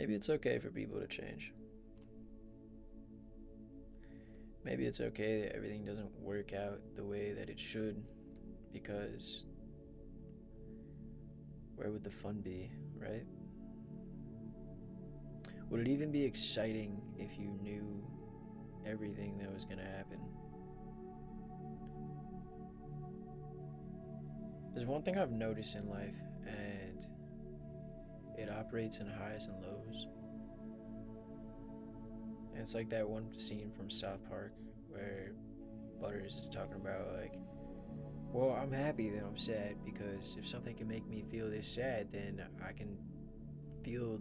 Maybe it's okay for people to change. Maybe it's okay that everything doesn't work out the way that it should, because where would the fun be, right? Would it even be exciting if you knew everything that was going to happen? There's one thing I've noticed in life, and it operates in highs and lows. And it's like that one scene from South Park where Butters is talking about, like, well, I'm happy that I'm sad, because if something can make me feel this sad, then I can feel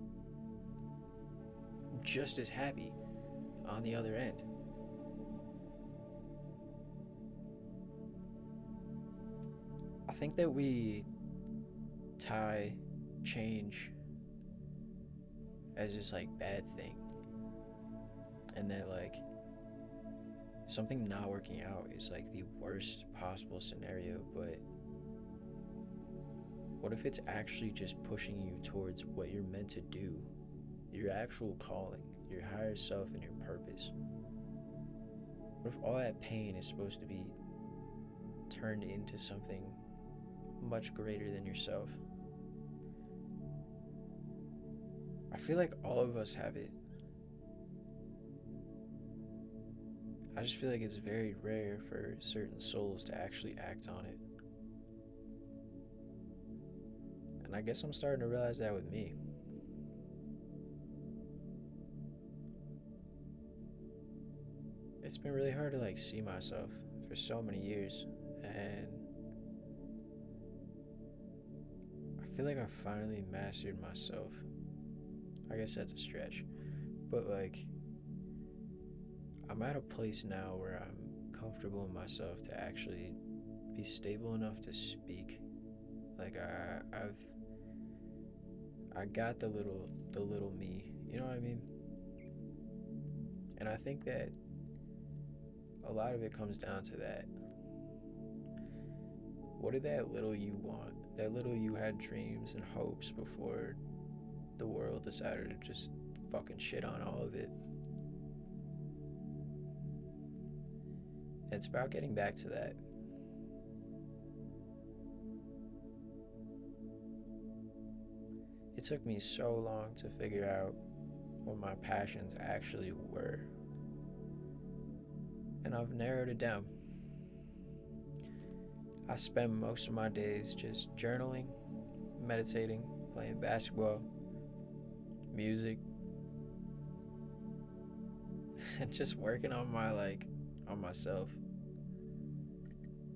just as happy on the other end. I think that we tie change as this like bad thing, and that like something not working out is like the worst possible scenario. But what if it's actually just pushing you towards what you're meant to do, your actual calling, your higher self, and your purpose? What if all that pain is supposed to be turned into something much greater than yourself? I feel like all of us have it. I just feel like it's very rare for certain souls to actually act on it. And I guess I'm starting to realize that with me. It's been really hard to like see myself for so many years, and I feel like I finally mastered myself. I guess that's a stretch, but like I'm at a place now where I'm comfortable in myself to actually be stable enough to speak. Like I got the little me, you know what I mean? And I think that a lot of it comes down to that. What did that little you want? That little you had dreams and hopes before the world decided to just fucking shit on all of it. It's about getting back to that. It took me so long to figure out what my passions actually were, and I've narrowed it down. I spend most of my days just journaling, meditating, playing basketball, music, and just working on on myself,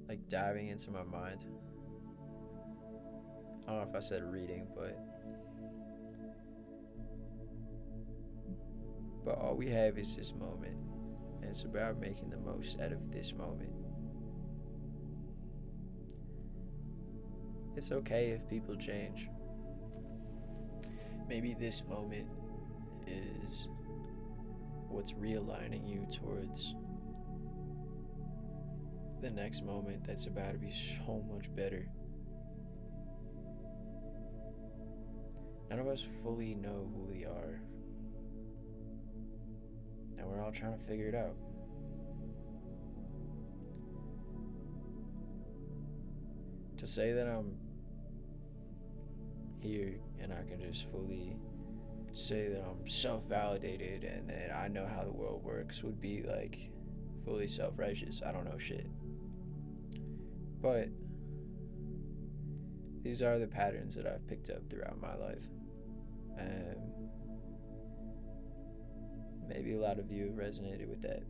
like diving into my mind. I don't know if I said reading, but all we have is this moment, and it's about making the most out of this moment. It's okay if people change. Maybe this moment is what's realigning you towards the next moment that's about to be so much better. None of us fully know who we are, and we're all trying to figure it out. To say that I'm here and I can just fully say that I'm self-validated and that I know how the world works would be like fully self-righteous. I don't know shit. But these are the patterns that I've picked up throughout my life. And maybe a lot of you have resonated with that.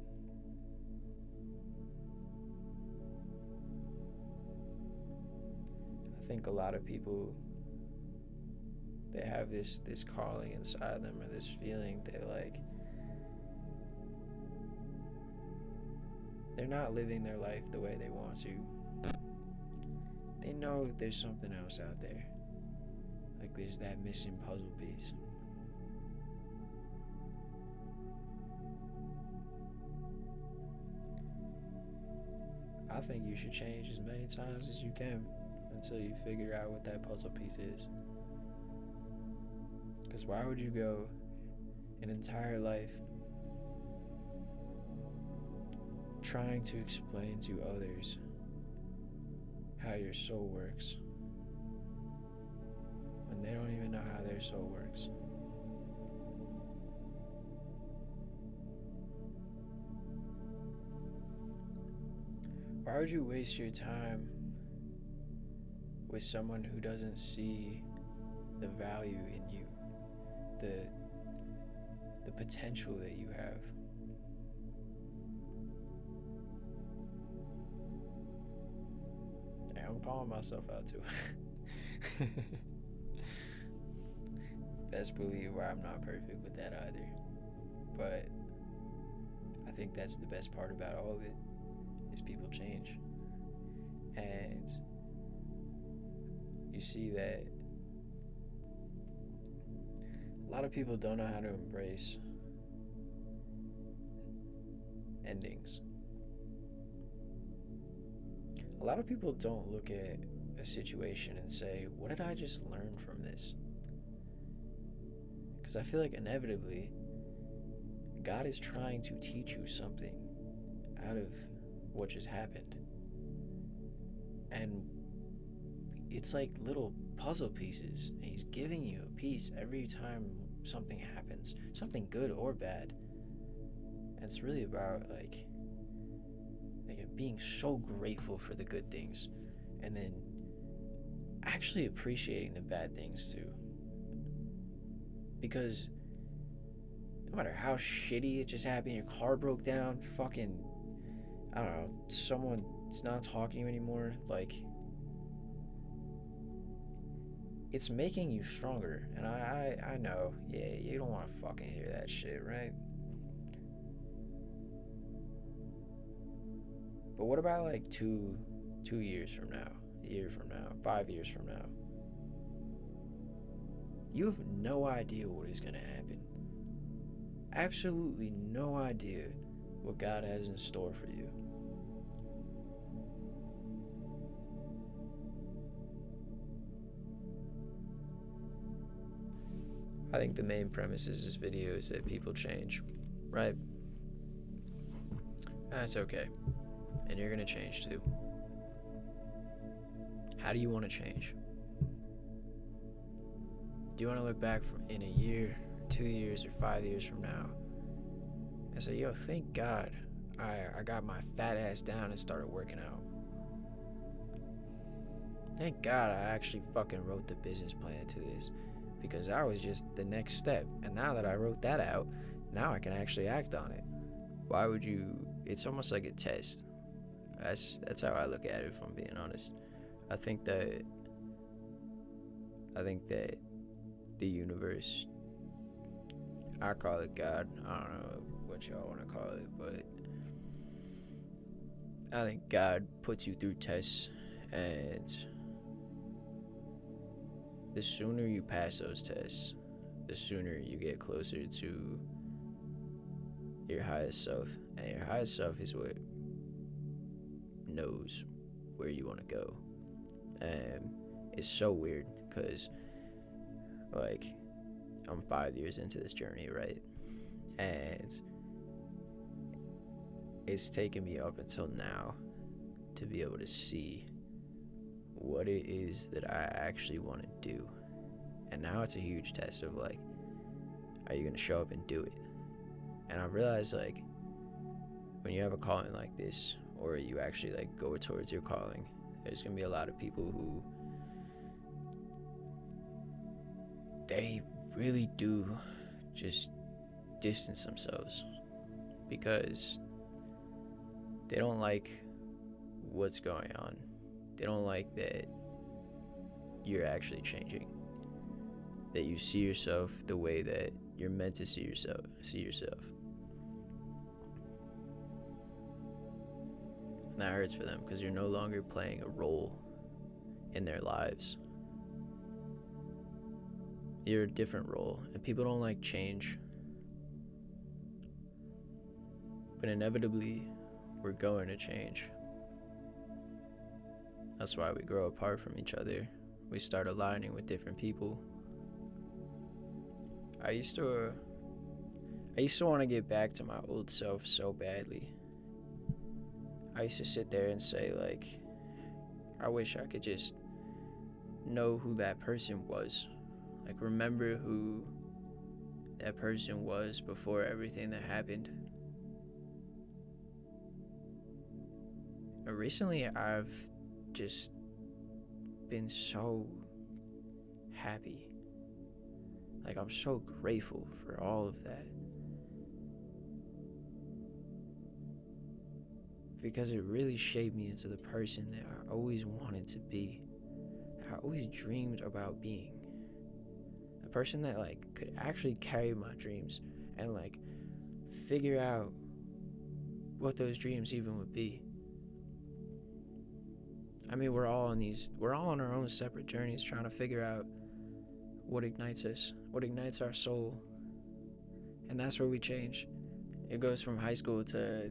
I think a lot of people, they have this calling inside them, or this feeling that like they're not living their life the way they want to. They know that there's something else out there. Like there's that missing puzzle piece. I think you should change as many times as you can until you figure out what that puzzle piece is. Because why would you go an entire life trying to explain to others how your soul works when they don't even know how their soul works. Why would you waste your time with someone who doesn't see the value in you, the potential that you have? Hey, I'm calling myself out too. Best believe where I'm not perfect with that either. But I think that's the best part about all of it, is people change. And you see that a lot of people don't know how to embrace endings. A lot of people don't look at a situation and say, what did I just learn from this? Because I feel like inevitably, God is trying to teach you something out of what just happened. And it's like little puzzle pieces, and He's giving you a piece every time something happens, something good or bad. And it's really about like being so grateful for the good things, and then actually appreciating the bad things too. Because no matter how shitty it just happened, your car broke down, fucking, I don't know, someone's not talking to you anymore, like, it's making you stronger. And I know, yeah, you don't want to fucking hear that shit, right? But what about like 2 years from now, a year from now, 5 years from now? You have no idea what is going to happen. Absolutely no idea what God has in store for you. I think the main premise of this video is that people change, right? That's okay. And you're gonna change too. How do you want to change? Do you want to look back in a year, 2 years, or 5 years from now and say, yo, thank God I got my fat ass down and started working out. Thank God I actually fucking wrote the business plan to this, because that was just the next step. And now that I wrote that out, now I can actually act on it. Why would you? It's almost like a test. That's how I look at it, if I'm being honest. I think that the universe, I call it God, I don't know what y'all want to call it, but I think God puts you through tests, and the sooner you pass those tests, the sooner you get closer to your highest self. And your highest self is what knows where you want to go. And it's so weird because, like, I'm 5 years into this journey, right? And it's taken me up until now to be able to see what it is that I actually want to do. And now it's a huge test of, like, are you going to show up and do it? And I realized, like, when you have a calling like this, or you actually, like, go towards your calling, there's going to be a lot of people who, they really do just distance themselves because they don't like what's going on. They don't like that you're actually changing, that you see yourself the way that you're meant to see yourself. And that hurts for them because you're no longer playing a role in their lives. You're a different role, and people don't like change. But inevitably, we're going to change. That's why we grow apart from each other. We start aligning with different people. I used to I used to want to get back to my old self so badly. I used to sit there and say, like, I wish I could just know who that person was. Like, remember who that person was before everything that happened. But recently, I've just been so happy. Like, I'm so grateful for all of that. Because it really shaped me into the person that I always wanted to be. That I always dreamed about being. A person that, like, could actually carry my dreams and, like, figure out what those dreams even would be. I mean, we're all on our own separate journeys trying to figure out what ignites us, what ignites our soul. And that's where we change. It goes from high school to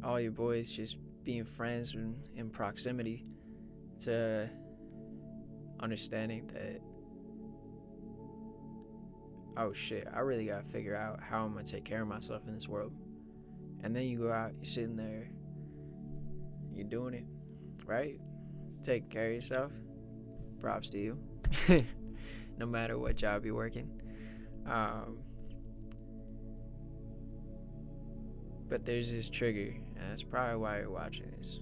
all your boys just being friends in proximity to understanding that, oh shit, I really gotta figure out how I'm gonna take care of myself in this world. And then you go out, you're sitting there, you're doing it, right? Taking care of yourself. Props to you. No matter what job you're working. But there's this trigger, and that's probably why you're watching this.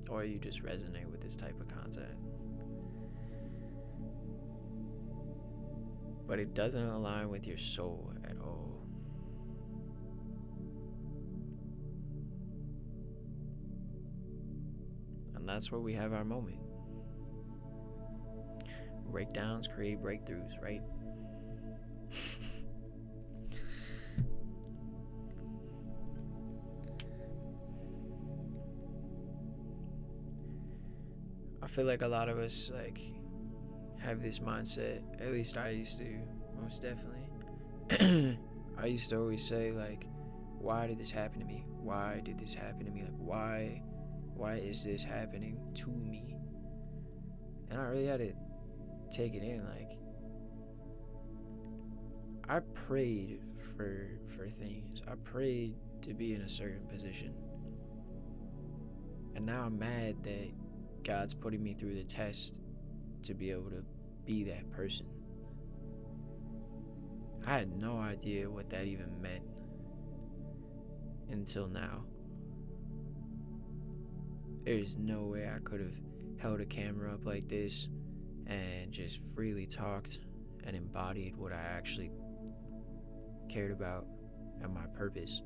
Or you just resonate with this type of content. But it doesn't align with your soul at all. And that's where we have our moment. Breakdowns create breakthroughs, right? I feel like a lot of us, like, have this mindset. At least I used to, most definitely. I used to always say, like, why did this happen to me? Why did this happen to me? Like, why is this happening to me? And I really had to take it in. Like, I prayed for things. I prayed to be in a certain position. And now I'm mad that God's putting me through the test to be able to be that person. I had no idea what that even meant until now. There's no way I could have held a camera up like this and just freely talked and embodied what I actually cared about and my purpose.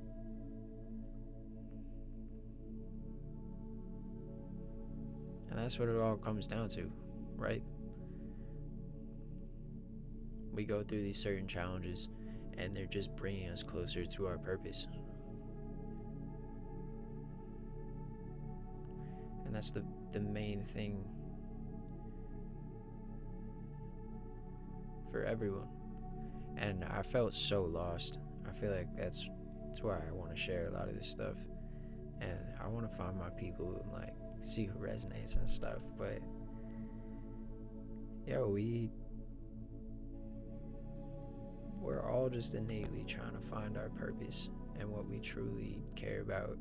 And that's what it all comes down to, right? We go through these certain challenges and they're just bringing us closer to our purpose. And that's the main thing for everyone. And I felt so lost. I feel like that's why I want to share a lot of this stuff. And I want to find my people and, like, see who resonates and stuff. But yo, we're all just innately trying to find our purpose and what we truly care about.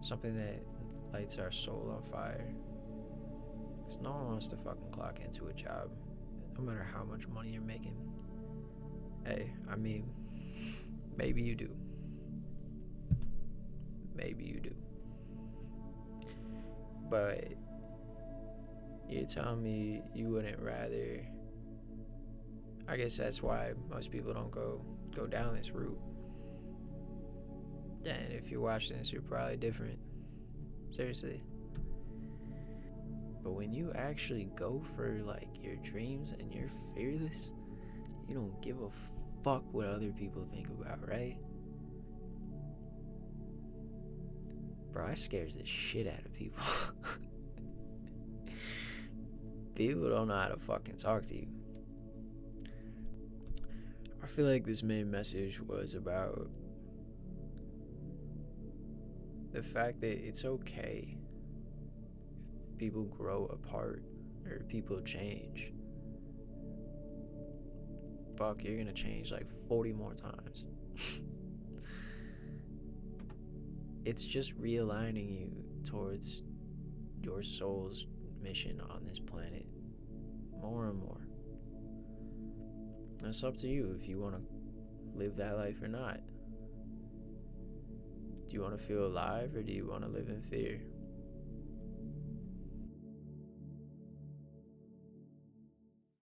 Something that lights our soul on fire. Because no one wants to fucking clock into a job, no matter how much money you're making. Hey, I mean, maybe you do. Maybe you do. But you're telling me you wouldn't rather. I guess that's why most people don't go down this route. And if you're watching this, you're probably different. Seriously. But when you actually go for, like, your dreams and you're fearless, you don't give a fuck what other people think about, right? Bro, that scares the shit out of people. People don't know how to fucking talk to you. I feel like this main message was about the fact that it's okay if people grow apart or people change. fuck, you're gonna change like 40 more times. It's just realigning you towards your soul's mission on this planet more and more. It's up to you if you want to live that life or not. Do you want to feel alive or do you want to live in fear?